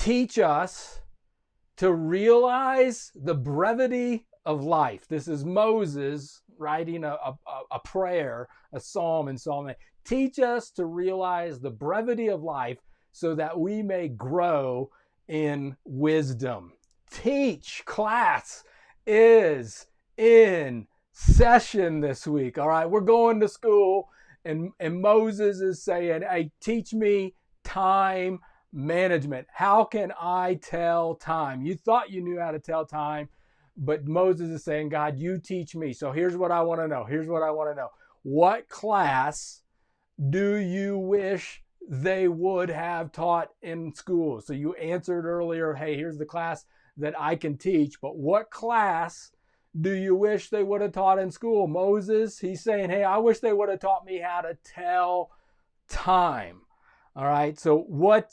teach us to realize the brevity of life. This is Moses writing a prayer, a psalm in Psalm 8. Teach us to realize the brevity of life so that we may grow in wisdom. Teach class is in session this week. All right, we're going to school, and Moses is saying, hey, teach me time management. How can I tell time? You thought you knew how to tell time, but Moses is saying, God, you teach me. So here's what I want to know. What class do you wish they would have taught in school? So you answered earlier, hey, here's the class that I can teach, but what class do you wish they would have taught in school? Moses, he's saying, hey, I wish they would have taught me how to tell time. All right, so what,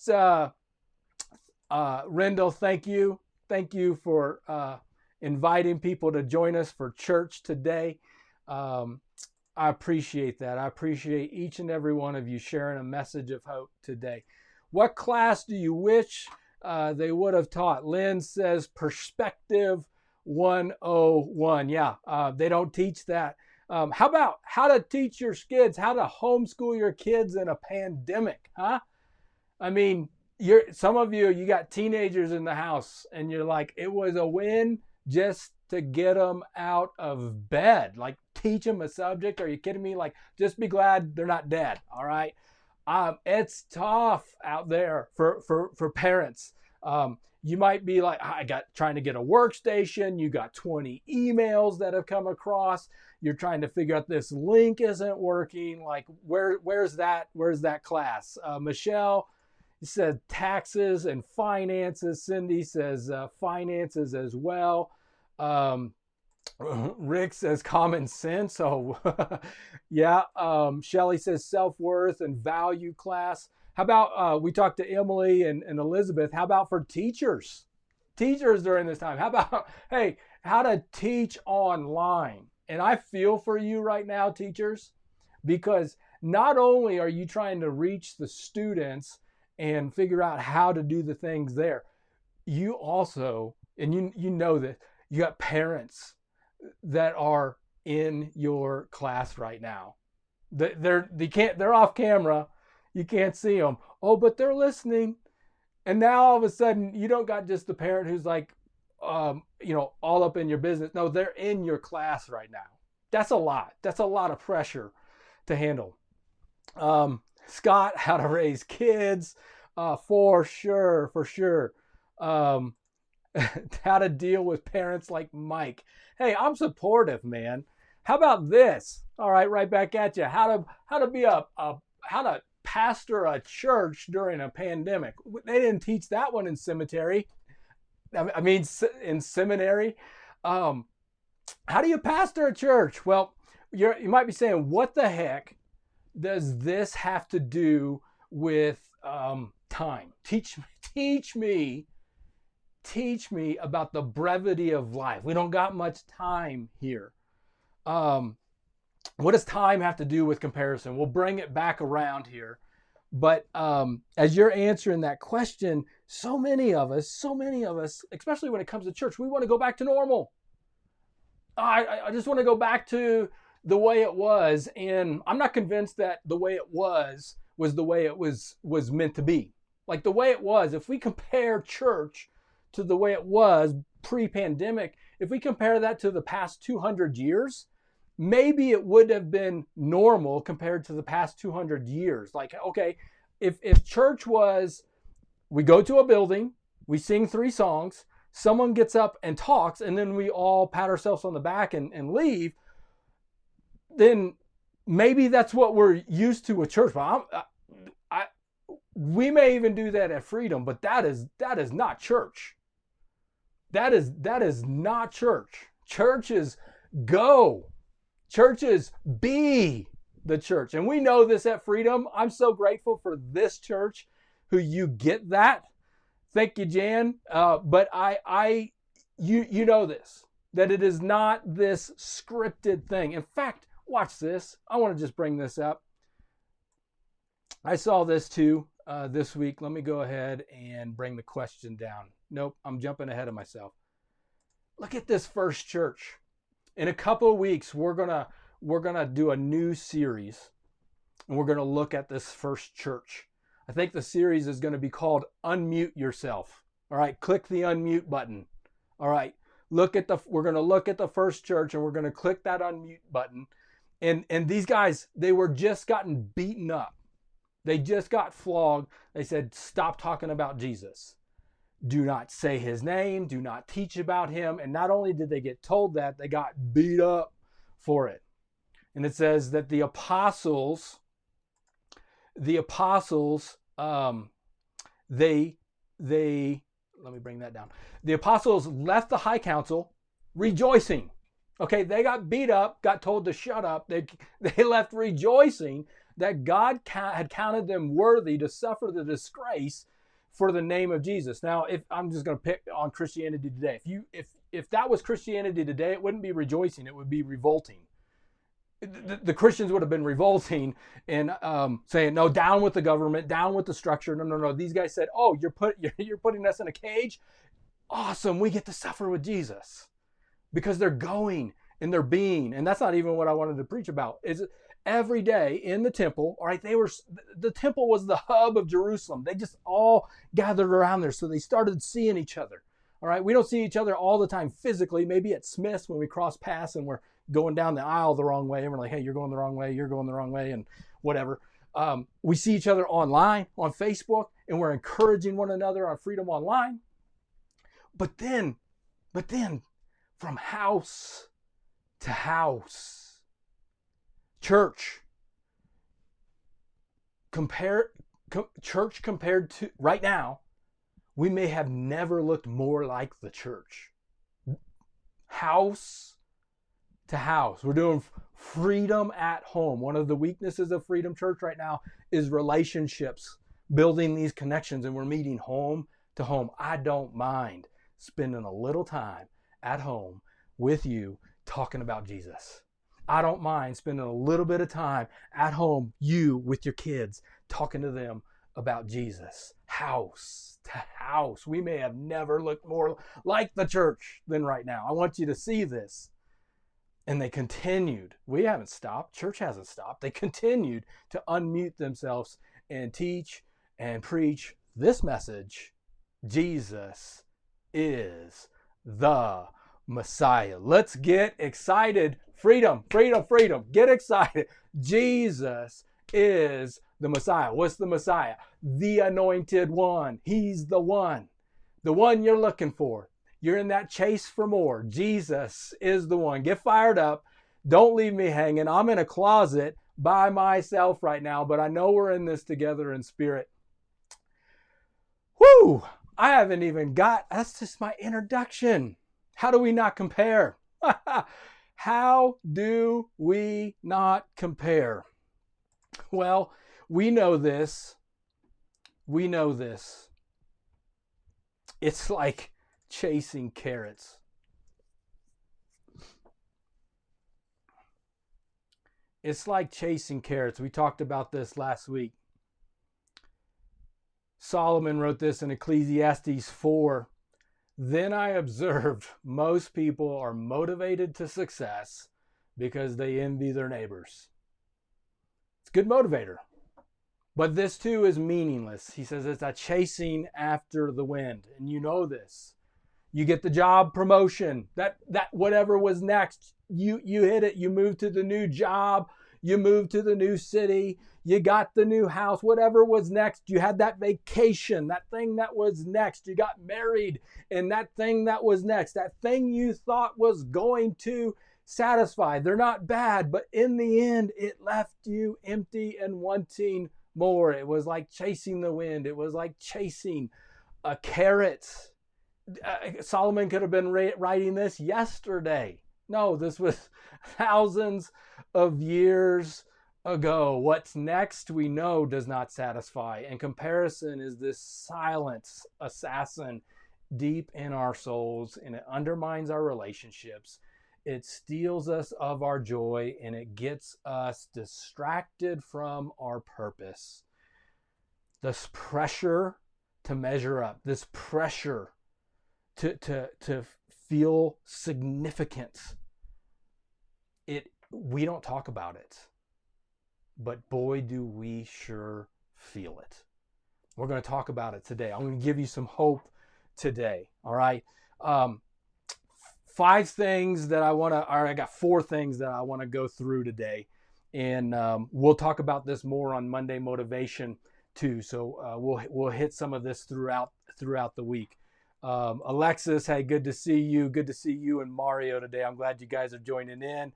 Rendell, thank you. Thank you for inviting people to join us for church today. I appreciate that. I appreciate each and every one of you sharing a message of hope today. What class do you wish they would have taught? Lynn says Perspective 101. Yeah, they don't teach that. How about how to teach your kids, how to homeschool your kids in a pandemic, huh? I mean, some of you got teenagers in the house and you're like, it was a win just to get them out of bed. Like, teach them a subject. Are you kidding me? Like, just be glad they're not dead. All right. It's tough out there for parents. You might be like, trying to get a workstation. You got 20 emails that have come across. You're trying to figure out this link isn't working. Like, where's that class? Michelle said taxes and finances. Cindy says finances as well. Rick says common sense. Oh, yeah. Shelly says self-worth and value class. How about we talked to Emily and Elizabeth? How about for teachers during this time? How about, hey, how to teach online? And I feel for you right now, teachers, because not only are you trying to reach the students and figure out how to do the things there, you also, and you know that, you got parents that are in your class right now. They're off camera. You can't see them. Oh, but they're listening. And now all of a sudden, you don't got just the parent who's like, all up in your business. No, they're in your class right now. That's a lot. That's a lot of pressure to handle. Scott, how to raise kids, for sure. How to deal with parents like Mike. Hey, I'm supportive, man. How about this? All right, right back at you. How to pastor a church during a pandemic. They didn't teach that one in seminary. In seminary. How do you pastor a church? Well, you might be saying, what the heck does this have to do with time? Teach me about the brevity of life. We don't got much time here. What does time have to do with comparison? We'll bring it back around here. But as you're answering that question, so many of us, especially when it comes to church, we want to go back to normal. I just want to go back to the way it was. And I'm not convinced that the way it was the way it was meant to be. Like the way it was, if we compare church to the way it was pre-pandemic, if we compare that to the past 200 years, maybe it would have been normal compared to the past 200 years. Like, okay, if church was, we go to a building, we sing 3 songs, someone gets up and talks, and then we all pat ourselves on the back and leave, then maybe that's what we're used to with church. But we may even do that at Freedom, but that is not church. That is not church. Church is go. Church is be the church. And we know this at Freedom. I'm so grateful for this church who you get that. Thank you, Jan. But you know this, that it is not this scripted thing. In fact, watch this. I want to just bring this up. I saw this too. this week. Let me go ahead and bring the question down. Nope, I'm jumping ahead of myself. Look at this first church. In a couple of weeks, we're gonna do a new series, and we're gonna look at this first church. I think the series is gonna be called Unmute Yourself. All right, click the unmute button. All right, we're gonna look at the first church, and we're gonna click that unmute button. And these guys, they were just gotten beaten up. They just got flogged. They said, stop talking about Jesus. Do not say his name. Do not teach about him. And not only did they get told that, they got beat up for it. And it says that the apostles, they, let me bring that down. The apostles left the high council rejoicing. Okay, they got beat up, got told to shut up. They left rejoicing that God had counted them worthy to suffer the disgrace for the name of Jesus. Now, if I'm just going to pick on Christianity today, if that was Christianity today, it wouldn't be rejoicing; it would be revolting. The Christians would have been revolting and saying, "No, down with the government, down with the structure." No. These guys said, "Oh, you're putting us in a cage. Awesome, we get to suffer with Jesus." Because they're going and they're being, and that's not even what I wanted to preach about. Is every day in the temple, all right, the temple was the hub of Jerusalem. They just all gathered around there. So they started seeing each other. All right, we don't see each other all the time physically, maybe at Smith's when we cross paths and we're going down the aisle the wrong way and we're like, hey, you're going the wrong way, you're going the wrong way, and whatever. We see each other online, on Facebook, and we're encouraging one another on Freedom Online. But then, from house to house, church compared to right now, we may have never looked more like the church. House to house, we're doing freedom at home. One of the weaknesses of Freedom Church right now is relationships, building these connections, and we're meeting home to home. I don't mind spending a little time at home with you talking about Jesus. I don't mind spending a little bit of time at home, you with your kids, talking to them about Jesus. House to house. We may have never looked more like the church than right now. I want you to see this. And they continued. We haven't stopped. Church hasn't stopped. They continued to unmute themselves and teach and preach this message. Jesus is the Messiah. Let's get excited. Freedom, freedom, freedom. Get excited. Jesus is the Messiah. What's the Messiah? The anointed one. He's the one you're looking for. You're in that chase for more. Jesus is the one. Get fired up. Don't leave me hanging. I'm in a closet by myself right now, but I know we're in this together in spirit. Whoo! I haven't even that's just my introduction. How do we not compare? How do we not compare? Well, we know this. It's like chasing carrots. It's like chasing carrots. We talked about this last week. Solomon wrote this in Ecclesiastes 4. Then I observed most people are motivated to success because they envy their neighbors. It's a good motivator. But this too is meaningless. He says it's a chasing after the wind. And you know this. You get the job promotion. That whatever was next, you hit it. You moved to the new job. You moved to the new city. You got the new house. Whatever was next. You had that vacation. That thing that was next. You got married. And that thing that was next. That thing you thought was going to satisfy. They're not bad. But in the end, it left you empty and wanting more. It was like chasing the wind. It was like chasing a carrot. Solomon could have been writing this yesterday. No, this was thousands of years ago. What's next, we know, does not satisfy. And comparison is this silent assassin deep in our souls, and it undermines our relationships. It steals us of our joy, and it gets us distracted from our purpose. this pressure to measure up, this pressure to feel significance. We don't talk about it, but boy, do we sure feel it. We're going to talk about it today. I'm going to give you some hope today. All right. 5 things that I got 4 things that I want to go through today. And we'll talk about this more on Monday Motivation too. So we'll hit some of this throughout the week. Alexis, hey, good to see you. Good to see you and Mario today. I'm glad you guys are joining in.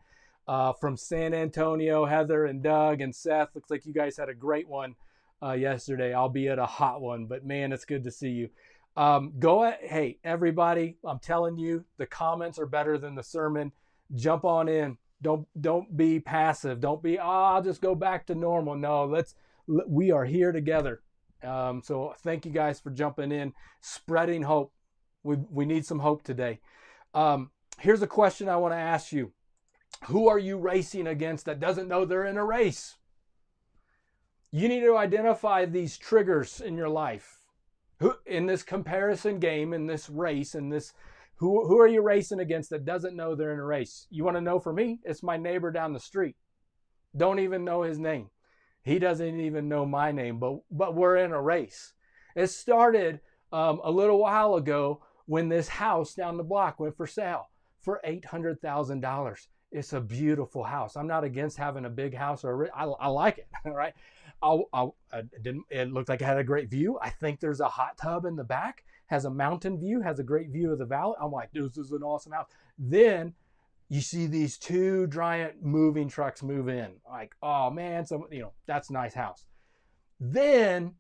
From San Antonio, Heather and Doug and Seth. Looks like you guys had a great one yesterday, albeit a hot one. But man, it's good to see you. Hey, everybody, I'm telling you, the comments are better than the sermon. Jump on in. Don't be passive. Don't be, I'll just go back to normal. No, we are here together. So thank you guys for jumping in, spreading hope. We need some hope today. Here's a question I want to ask you. Who are you racing against that doesn't know they're in a race? You need to identify these triggers in your life. Who, in this comparison game, in this race, who are you racing against that doesn't know they're in a race? You want to know for me? It's my neighbor down the street. Don't even know his name. He doesn't even know my name, but we're in a race. It started a little while ago when this house down the block went for sale for $800,000. It's a beautiful house. I'm not against having a big house, I like it, all right? It looked like it had a great view. I think there's a hot tub in the back, has a mountain view, has a great view of the valley. I'm like, this is an awesome house. Then you see these 2 giant moving trucks move in. Like, oh man, that's a nice house. Then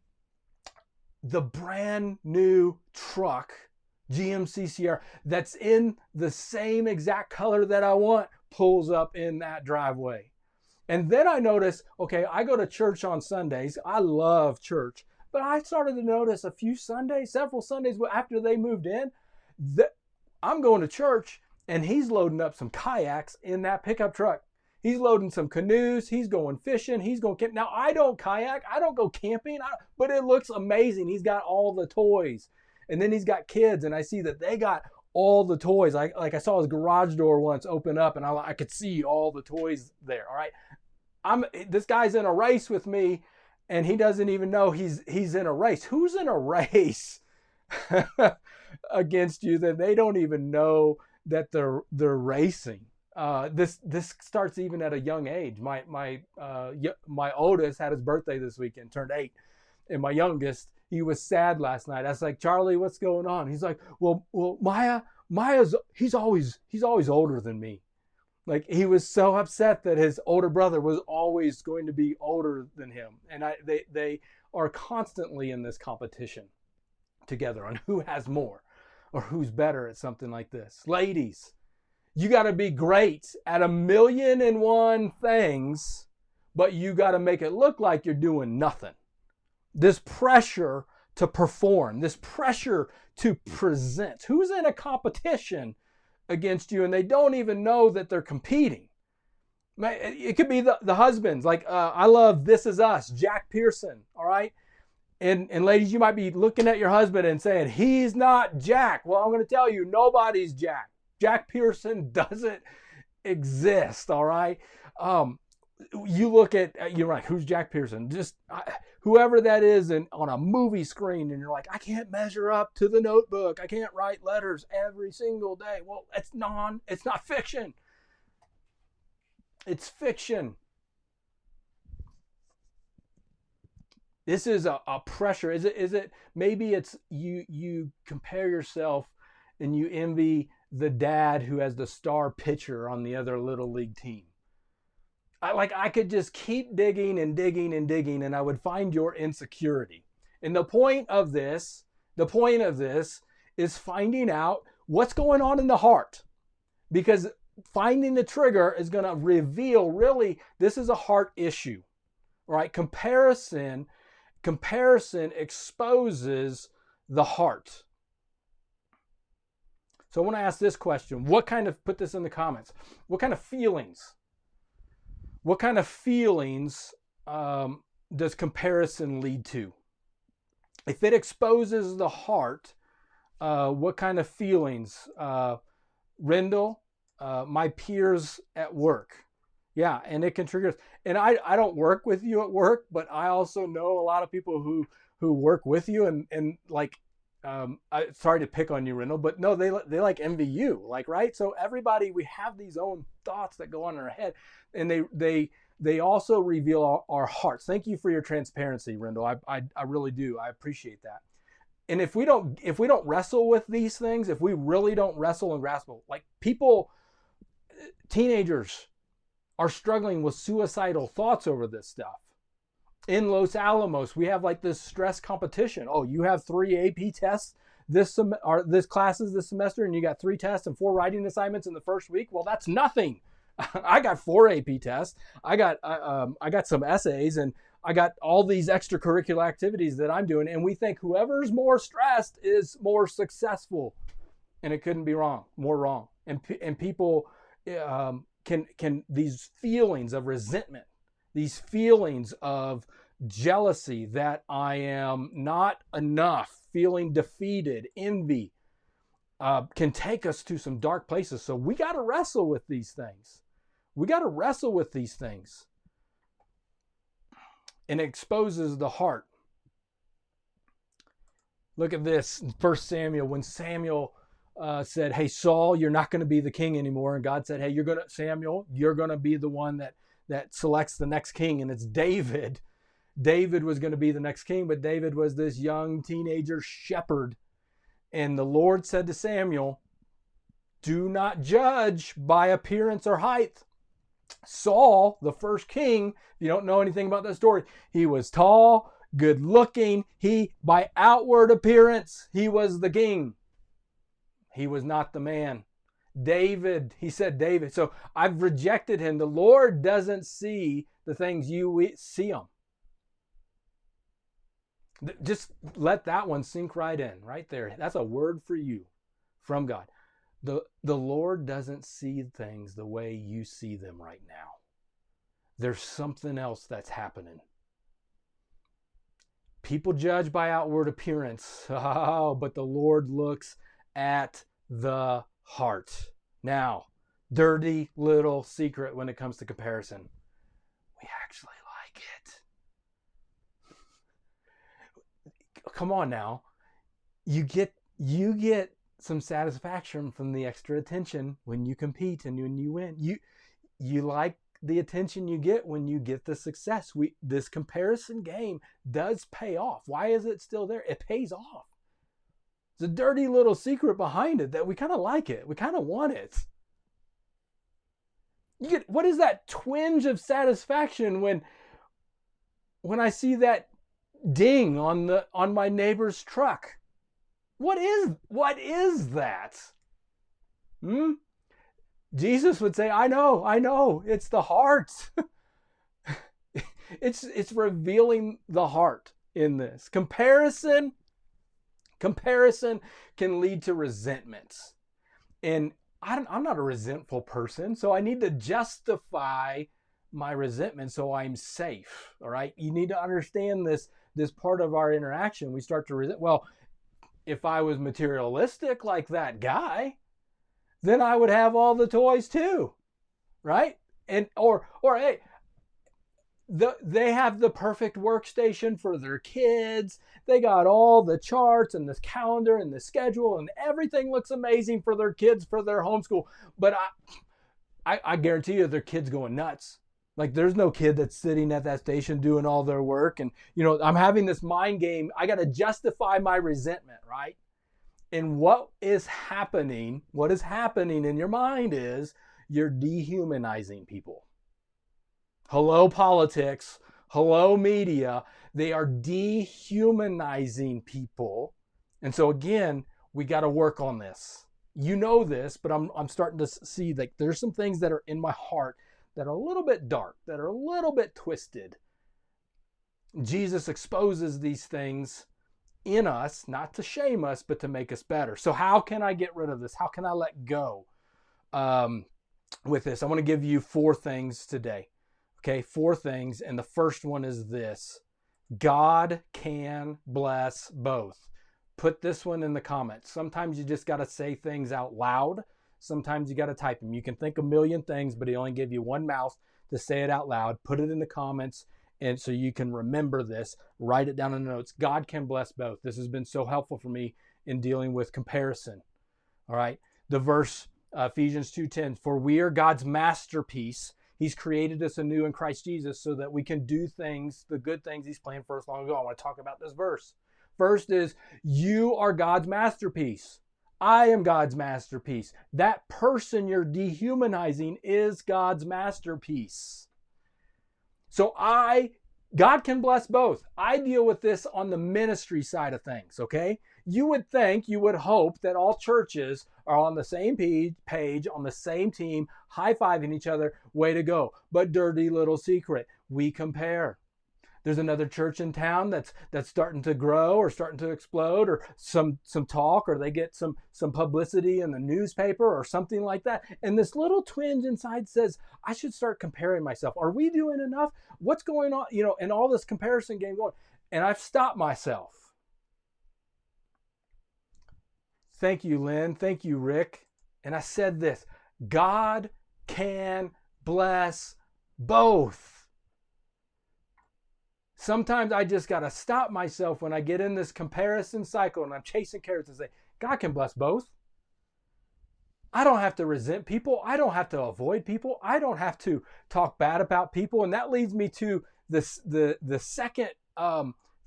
the brand new truck, GMC Sierra, that's in the same exact color that I want, pulls up in that driveway. And then I notice, okay, I go to church on Sundays. I love church. But I started to notice several Sundays after they moved in, that I'm going to church and he's loading up some kayaks in that pickup truck. He's loading some canoes. He's going fishing. He's going camping. Now, I don't kayak. I don't go camping, but it looks amazing. He's got all the toys. And then he's got kids, and I see that they got all the toys. I saw his garage door once open up, and I could see all the toys there. All right, this guy's in a race with me, and he doesn't even know he's in a race. Who's in a race against you that they don't even know that they're racing? This starts even at a young age. My oldest had his birthday this weekend, turned 8, and my youngest, he was sad last night. I was like, Charlie, what's going on? He's like, well, Maya's he's always older than me. Like, he was so upset that his older brother was always going to be older than him. And they are constantly in this competition together on who has more or who's better at something like this. Ladies, you got to be great at 1,000,001 things, but you got to make it look like you're doing nothing. This pressure to perform, this pressure to present. Who's in a competition against you and they don't even know that they're competing? It could be the husbands. Like, I love This Is Us, Jack Pearson, all right? And ladies, you might be looking at your husband and saying, he's not Jack. Well, I'm going to tell you, nobody's Jack. Jack Pearson doesn't exist, all right? You look at, you're like, who's Jack Pearson? Just whoever that is on a movie screen, and you're like, I can't measure up to The Notebook. I can't write letters every single day. Well, it's not fiction. It's fiction. This is a pressure. Is it maybe it's you compare yourself and you envy the dad who has the star pitcher on the other little league team. I could just keep digging and digging and digging, and I would find your insecurity. And the point of this is finding out what's going on in the heart. Because finding the trigger is going to reveal, really, this is a heart issue. All right? Comparison exposes the heart. So I want to ask this question. Put this in the comments. What kind of feelings does comparison lead to? if it exposes the heart, what kind of feelings? Rendell, my peers at work. Yeah, and it can trigger us. And I don't work with you at work, but I also know a lot of people who work with you and like, sorry to pick on you, Rendell, but no, they like envy you, like, right? So everybody, we have these own thoughts that go on in our head, and they also reveal our hearts. Thank you for your transparency, Rendell. I really do. I appreciate that. And if we don't wrestle with these things, if we really don't wrestle and grasp, like people, teenagers are struggling with suicidal thoughts over this stuff. In Los Alamos, we have like this stress competition. Oh, you have 3 AP tests this classes this semester, and you got 3 tests and 4 writing assignments in the first week. Well, that's nothing. I got 4 AP tests. I got some essays, and I got all these extracurricular activities that I'm doing, and we think whoever's more stressed is more successful, and it couldn't be more wrong. And people can these feelings of resentment, these feelings of jealousy that I am not enough, feeling defeated, envy, can take us to some dark places. So we got to wrestle with these things. We got to wrestle with these things. And it exposes the heart. Look at this, 1 Samuel, when Samuel said, hey, Saul, you're not going to be the king anymore. And God said, hey, Samuel, you're going to be the one that selects the next king. And it's David. David was going to be the next king, but David was this young teenager shepherd. And the Lord said to Samuel, do not judge by appearance or height. Saul, the first king, if you don't know anything about that story, he was tall, good looking. By outward appearance, he was the king. He was not the man. David, he said David. So I've rejected him. The Lord doesn't see the things you see them. Just let that one sink right in, right there. That's a word for you from God. The Lord doesn't see things the way you see them right now. There's something else that's happening. People judge by outward appearance, but the Lord looks at the heart. Now, dirty little secret when it comes to comparison. We actually like it. Come on now. You get some satisfaction from the extra attention when you compete and when you win. You like the attention you get when you get the success. This comparison game does pay off. Why is it still there? It pays off. There's a dirty little secret behind it that we kind of like it. We kind of want it. What is that twinge of satisfaction when I see that ding on my neighbor's truck? What is that? Jesus would say, I know, it's the heart. It's revealing the heart in this. Comparison can lead to resentments. And I'm not a resentful person, so I need to justify my resentment so I'm safe. All right? You need to understand this part of our interaction. We start to resent. Well, if I was materialistic like that guy, then I would have all the toys too, right? And or hey, they have the perfect workstation for their kids. They got all the charts and the calendar and the schedule, and everything looks amazing for their kids for their homeschool. But I guarantee you, their kids going nuts. Like, there's no kid that's sitting at that station doing all their work. And, I'm having this mind game. I got to justify my resentment, right? And what is happening in your mind is you're dehumanizing people. Hello, politics. Hello, media. They are dehumanizing people. And so, again, we got to work on this. You know this, but I'm starting to see like there's some things that are in my heart that are a little bit dark, that are a little bit twisted. Jesus exposes these things in us, not to shame us, but to make us better. So how can I get rid of this? How can I let go with this? I want to give you 4 things today. Okay, 4 things. And the first one is this. God can bless both. Put this one in the comments. Sometimes you just got to say things out loud. Sometimes you got to type them. You can think a million things, but he only gave you one mouth to say it out loud. Put it in the comments, and so you can remember this. Write it down in the notes. God can bless both. This has been so helpful for me in dealing with comparison. All right. The verse, Ephesians 2:10, for we are God's masterpiece. He's created us anew in Christ Jesus so that we can do things, the good things he's planned for us long ago. I want to talk about this verse. First is, you are God's masterpiece. I am God's masterpiece. That person you're dehumanizing is God's masterpiece. So God can bless both. I deal with this on the ministry side of things, okay? You would hope that all churches are on the same page, on the same team, high-fiving each other, way to go. But dirty little secret, we compare. There's another church in town that's starting to grow or starting to explode, or some talk, or they get some publicity in the newspaper or something like that. And this little twinge inside says, I should start comparing myself. Are we doing enough? What's going on? And all this comparison game going. And I've stopped myself. Thank you, Lynn. Thank you, Rick. And I said this, God can bless both. Sometimes I just got to stop myself when I get in this comparison cycle and I'm chasing carrots and say, God can bless both. I don't have to resent people. I don't have to avoid people. I don't have to talk bad about people. And that leads me to the second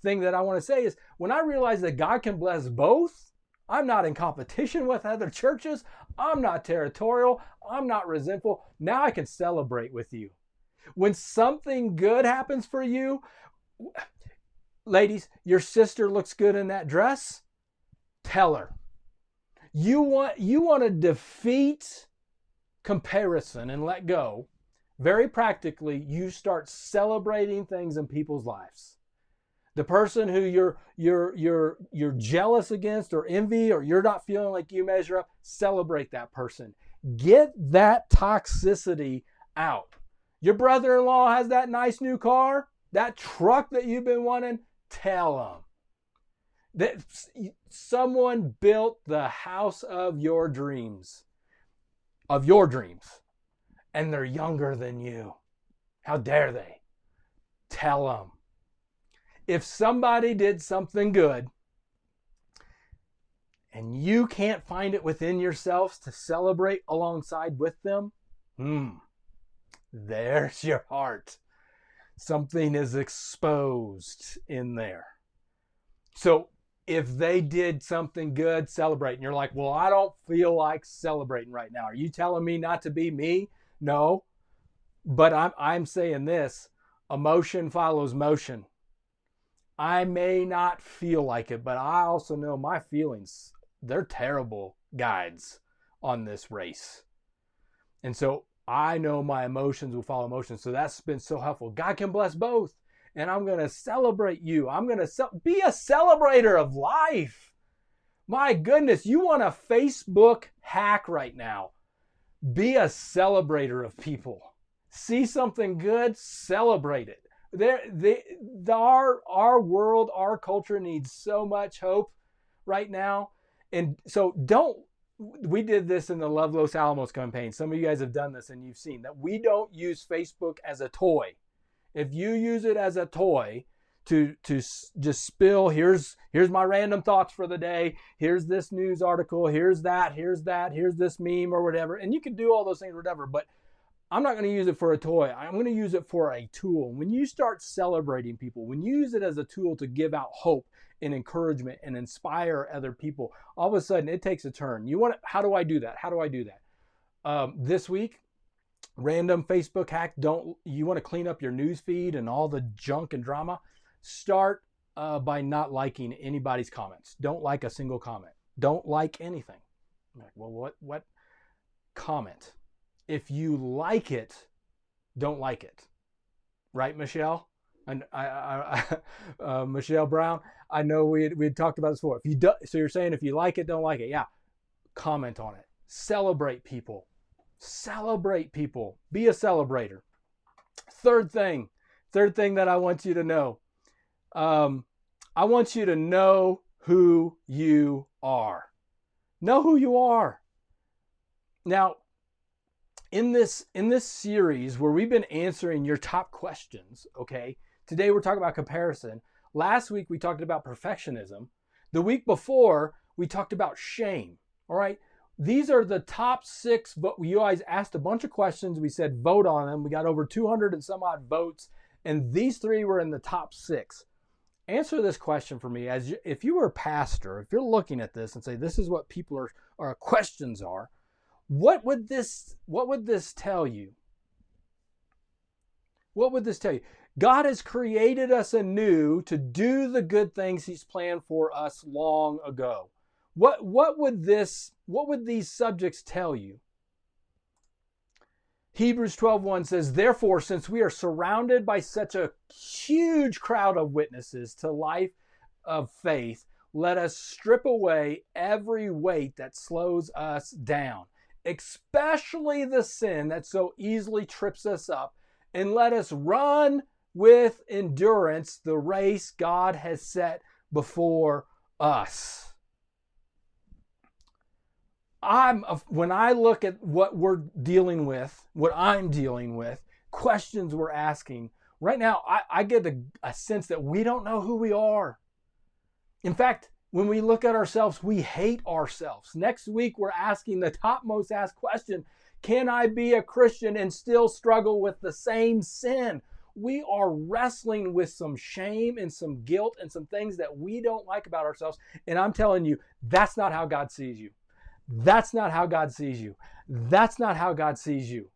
thing that I want to say is, when I realize that God can bless both, I'm not in competition with other churches. I'm not territorial. I'm not resentful. Now I can celebrate with you. When something good happens for you, ladies, your sister looks good in that dress, tell her. You want to defeat comparison and let go. Very practically, you start celebrating things in people's lives. The person who you're jealous against or envy, or you're not feeling like you measure up, celebrate that person. Get that toxicity out. Your brother-in-law has that nice new car, that truck that you've been wanting, tell them that someone built the house of your dreams, and they're younger than you. How dare they? Tell them. If somebody did something good and you can't find it within yourselves to celebrate alongside with them, there's your heart. Something is exposed in there. So if they did something good, celebrate. And you're like, well, I don't feel like celebrating right now. Are you telling me not to be me? No. But I'm saying this, emotion follows motion. I may not feel like it, but I also know my feelings, they're terrible guides on this race. And so I know my emotions will follow emotions. So that's been so helpful. God can bless both. And I'm going to celebrate you. I'm going to be a celebrator of life. My goodness, you want a Facebook hack right now. Be a celebrator of people. See something good, celebrate it. Our world, our culture needs so much hope right now. And so we did this in the Love Los Alamos campaign. Some of you guys have done this and you've seen that we don't use Facebook as a toy. If you use it as a toy to just spill, here's my random thoughts for the day, here's this news article, here's this meme or whatever, and you can do all those things or whatever, but I'm not going to use it for a toy. I'm going to use it for a tool. When you start celebrating people, when you use it as a tool to give out hope and encouragement and inspire other people, all of a sudden it takes a turn. How do I do that? This week, random Facebook hack. You want to clean up your news feed and all the junk and drama? Start by not liking anybody's comments. Don't like a single comment. Don't like anything. I'm like, well, what comment? If you like it, don't like it. Right, Michelle? And Michelle Brown, I know we had talked about this before. So you're saying if you like it, don't like it. Yeah. Comment on it. Celebrate people. Celebrate people. Be a celebrator. Third thing that I want you to know. I want you to know who you are. Know who you are. Now, in this series where we've been answering your top questions, okay? Today we're talking about comparison. Last week we talked about perfectionism. The week before we talked about shame. All right? These are the top 6, but you guys asked a bunch of questions. We said vote on them. We got over 200 and some odd votes, and these 3 were in the top 6. Answer this question for me. If you were a pastor, if you're looking at this and say this is what people are questions are, what would this tell you? What would this tell you? God has created us anew to do the good things he's planned for us long ago. What would these subjects tell you? Hebrews 12:1 says, "Therefore, since we are surrounded by such a huge crowd of witnesses to life of faith, let us strip away every weight that slows us down, especially the sin that so easily trips us up, and let us run with endurance the race God has set before us." When I look at what we're dealing with, what I'm dealing with, questions we're asking, right now I get a sense that we don't know who we are. In fact, when we look at ourselves, we hate ourselves. Next week, we're asking the topmost asked question, can I be a Christian and still struggle with the same sin? We are wrestling with some shame and some guilt and some things that we don't like about ourselves. And I'm telling you, that's not how God sees you. That's not how God sees you. That's not how God sees you.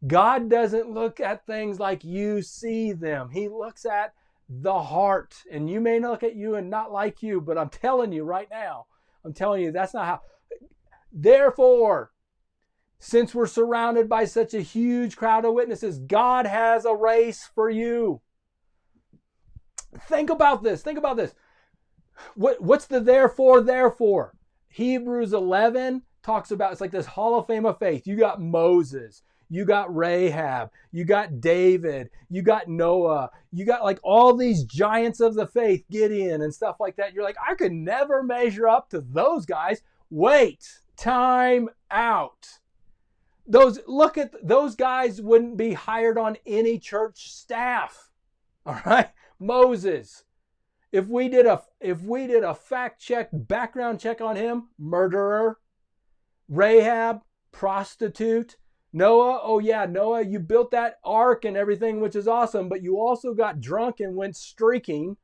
God doesn't look at things like you see them. He looks at the heart. And you may look at you and not like you, but I'm telling you right now, that's not how. Therefore, since we're surrounded by such a huge crowd of witnesses, God has a race for you. Think about this. What's the therefore? Hebrews 11 talks about, it's like this hall of fame of faith. You got Moses, you got Rahab, you got David, you got Noah, you got like all these giants of the faith, Gideon and stuff like that. You're like, I could never measure up to those guys. Wait, time out. Those guys wouldn't be hired on any church staff. All right? Moses. If we did a fact check, background check on him, murderer. Rahab, prostitute. Noah, oh yeah, Noah, you built that ark and everything, which is awesome, but you also got drunk and went streaking.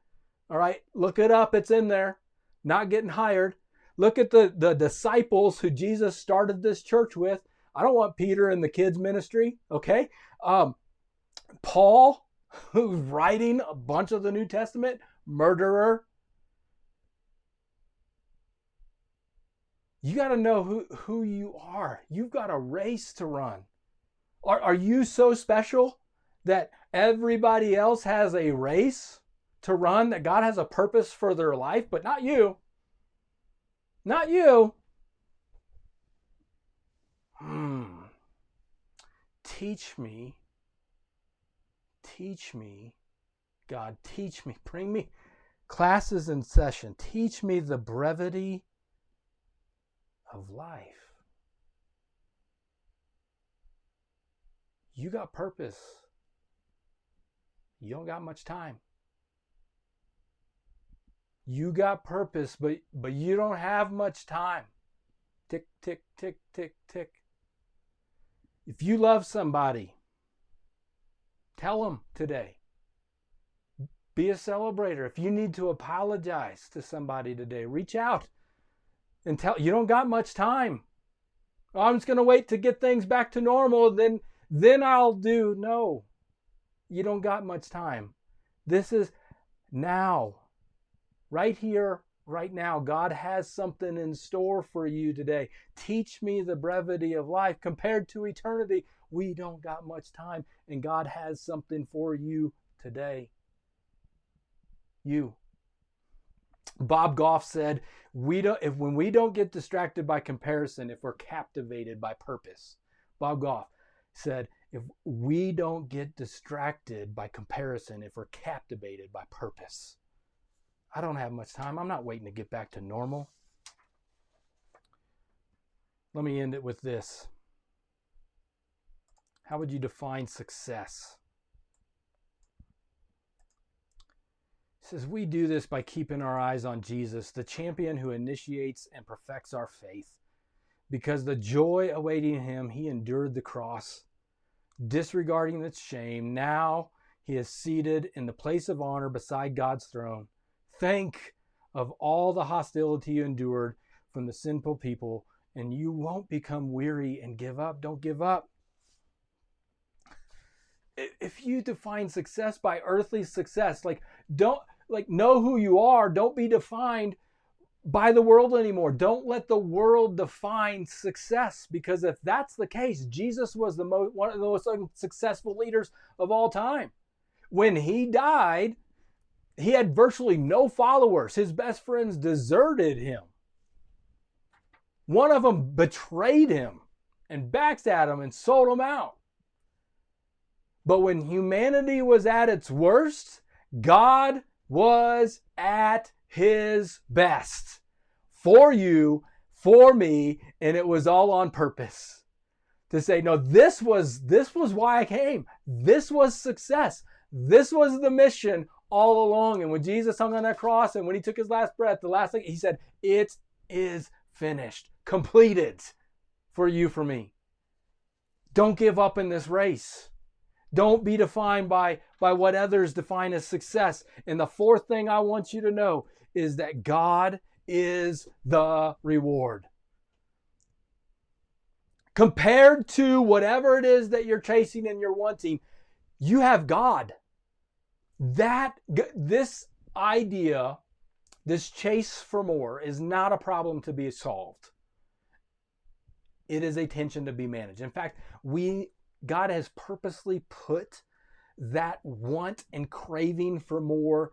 All right, look it up, it's in there. Not getting hired. Look at the disciples who Jesus started this church with. I don't want Peter in the kids ministry, okay? Paul, who's writing a bunch of the New Testament, murderer. You got to know who you are. You've got a race to run. Are you so special that everybody else has a race to run, that God has a purpose for their life, but not you? Not you. Teach me, God, teach me. Bring me classes in session. Teach me the brevity of life. You got purpose. You don't got much time. You got purpose, but you don't have much time. Tick, tick, tick, tick, tick. If you love somebody, tell them today. Be a celebrator. If you need to apologize to somebody today, reach out and tell. You don't got much time. Oh, I'm just going to wait to get things back to normal. Then I'll do. No, you don't got much time. This is now. Right here, right now. God has something in store for you today. Teach me the brevity of life. Compared to eternity, we don't got much time. And God has something for you today. You. Bob Goff said, when we don't get distracted by comparison, if we're captivated by purpose. Bob Goff said, if we don't get distracted by comparison, if we're captivated by purpose. I don't have much time. I'm not waiting to get back to normal. Let me end it with this. How would you define success? It says, we do this by keeping our eyes on Jesus, the champion who initiates and perfects our faith. Because the joy awaiting him, he endured the cross, disregarding its shame. Now he is seated in the place of honor beside God's throne. Think of all the hostility you endured from the sinful people, and you won't become weary and give up. Don't give up. If you define success by earthly success, don't know who you are. Don't be defined by the world anymore. Don't let the world define success, because if that's the case, Jesus was one of the most successful leaders of all time. When he died, he had virtually no followers. His best friends deserted him. One of them betrayed him and backstabbed him and sold him out. But when humanity was at its worst, God was at his best for you, for me, and it was all on purpose. To say, no, this was why I came. This was success. This was the mission all along. And when Jesus hung on that cross and when he took his last breath, the last thing he said, it is finished, completed for you, for me. Don't give up in this race. Don't be defined by what others define as success. And the fourth thing I want you to know is that God is the reward. Compared to whatever it is that you're chasing and you're wanting, you have God. This idea, this chase for more, is not a problem to be solved. It is a tension to be managed. In fact, God has purposely put that want and craving for more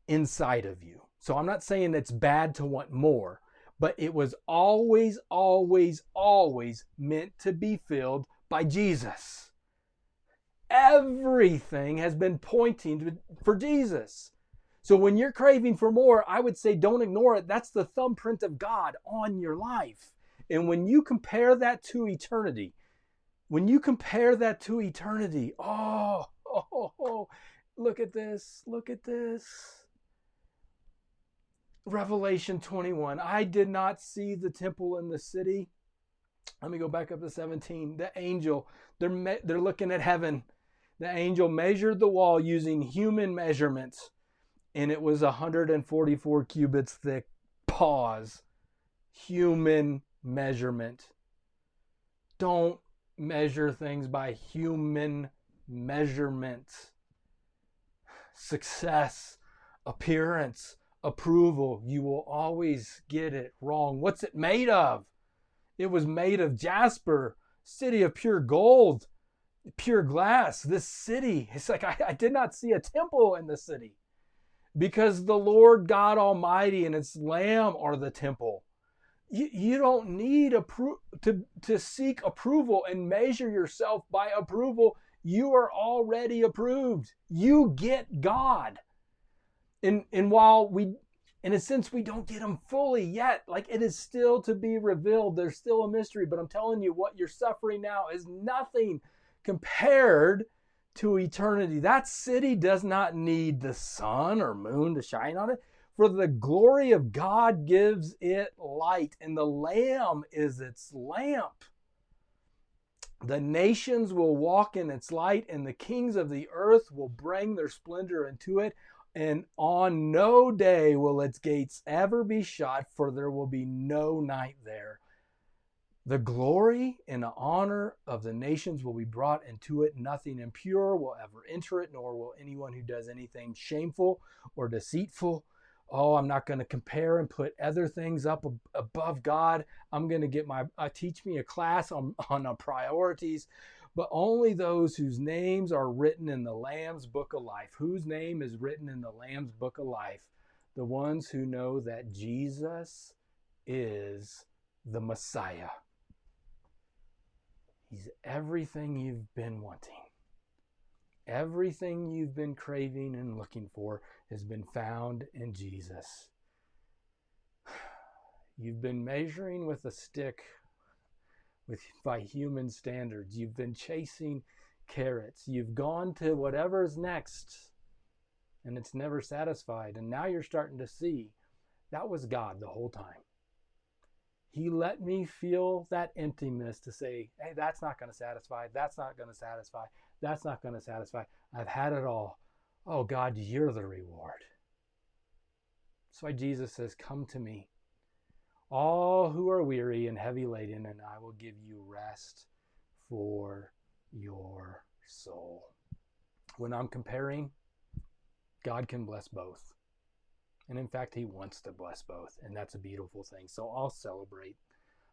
inside of you. So I'm not saying it's bad to want more, but it was always, always, always meant to be filled by Jesus. Everything has been pointing for Jesus. So when you're craving for more, I would say don't ignore it. That's the thumbprint of God on your life. And when you compare that to eternity, oh, look at this. Revelation 21, I did not see the temple in the city. Let me go back up to 17. The angel, they're looking at heaven. The angel measured the wall using human measurements, and it was 144 cubits thick. Pause. Human measurement. Don't measure things by human measurements. Success, appearance, approval, you will always get it wrong. What's it made of? It was made of jasper, city of pure gold, pure glass. This city, it's like I did not see a temple in the city, because the Lord God Almighty and its Lamb are the temple. You don't need to seek approval and measure yourself by approval. You are already approved. You get God. And while in a sense, we don't get him fully yet, it is still to be revealed. There's still a mystery, but I'm telling you, what you're suffering now is nothing compared to eternity. That city does not need the sun or moon to shine on it, for the glory of God gives it light, and the Lamb is its lamp. The nations will walk in its light, and the kings of the earth will bring their splendor into it. And on no day will its gates ever be shut, for there will be no night there. The glory and the honor of the nations will be brought into it. Nothing impure will ever enter it, nor will anyone who does anything shameful or deceitful. Oh, I'm not going to compare and put other things up above God. I'm going to get teach me a class on priorities, but only those whose names are written in the Lamb's book of life. Whose name is written in the Lamb's book of life? The ones who know that Jesus is the Messiah. He's everything you've been wanting. Everything you've been craving and looking for has been found in Jesus. You've been measuring with a stick by human standards. You've been chasing carrots. You've gone to whatever's next, and it's never satisfied. And now you're starting to see that was God the whole time. He let me feel that emptiness to say, hey, that's not going to satisfy. That's not going to satisfy. That's not going to satisfy. I've had it all. Oh, God, you're the reward. That's why Jesus says, come to me, all who are weary and heavy laden, and I will give you rest for your soul. When I'm comparing, God can bless both. And in fact, he wants to bless both. And that's a beautiful thing. So I'll celebrate.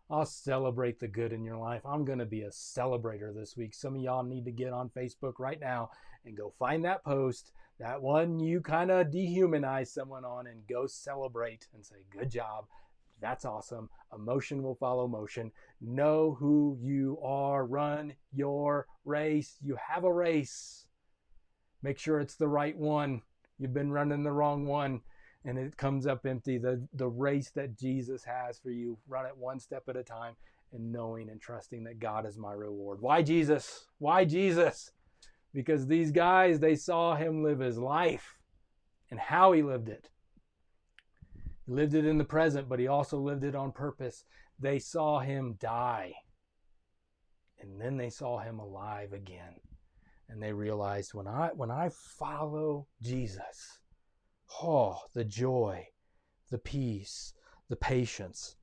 I'll celebrate the good in your life. I'm going to be a celebrator this week. Some of y'all need to get on Facebook right now and go find that post, that one you kind of dehumanize someone on, and go celebrate and say, good job. That's awesome. Emotion will follow motion. Know who you are. Run your race. You have a race. Make sure it's the right one. You've been running the wrong one, and it comes up empty. The race that Jesus has for you, run it one step at a time, and knowing and trusting that God is my reward. Why Jesus? Why Jesus? Because these guys, they saw him live his life and how he lived it. He lived it in the present, but he also lived it on purpose. They saw him die, and then they saw him alive again. And they realized, when I follow Jesus, oh, the joy, the peace, the patience,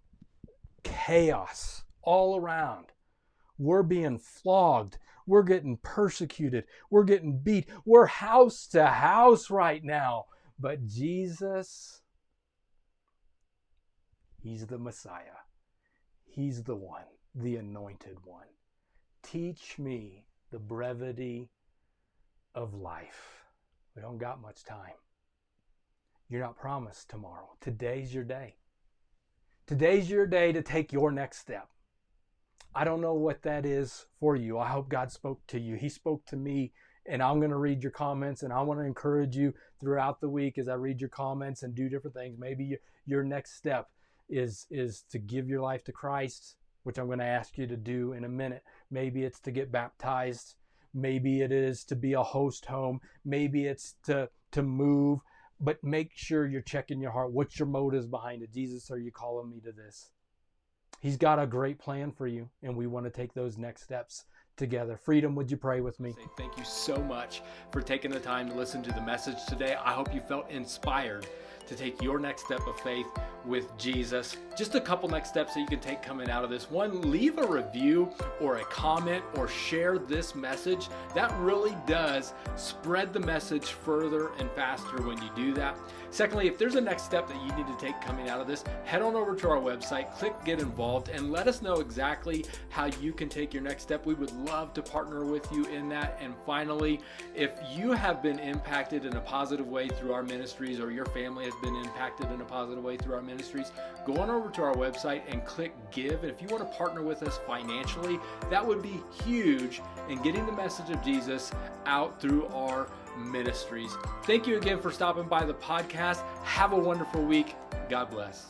chaos all around. We're being flogged. We're getting persecuted. We're getting beat. We're house to house right now. But Jesus, he's the Messiah. He's the one, the anointed one. Teach me the brevity of life. We don't got much time. You're not promised tomorrow. Today's your day. Today's your day to take your next step. I don't know what that is for you. I hope God spoke to you. He spoke to me, and I'm going to read your comments, and I want to encourage you throughout the week as I read your comments and do different things. Maybe your next step is to give your life to Christ, which I'm going to ask you to do in a minute. Maybe it's to get baptized. Maybe it is to be a host home. Maybe it's to move. But make sure you're checking your heart. What's your motives behind it? Jesus, are you calling me to this? He's got a great plan for you, and we want to take those next steps together. Freedom, would you pray with me? Thank you so much for taking the time to listen to the message today. I hope you felt inspired to take your next step of faith with Jesus. Just a couple next steps that you can take coming out of this. One, leave a review or a comment or share this message. That really does spread the message further and faster when you do that. Secondly, if there's a next step that you need to take coming out of this, head on over to our website, click Get Involved, and let us know exactly how you can take your next step. We would love to partner with you in that. And finally, if you have been impacted in a positive way through our ministries, or your family has been impacted in a positive way through our ministries, go on over to our website and click Give. And if you want to partner with us financially, that would be huge in getting the message of Jesus out through our ministries. Thank you again for stopping by the podcast. Have a wonderful week. God bless.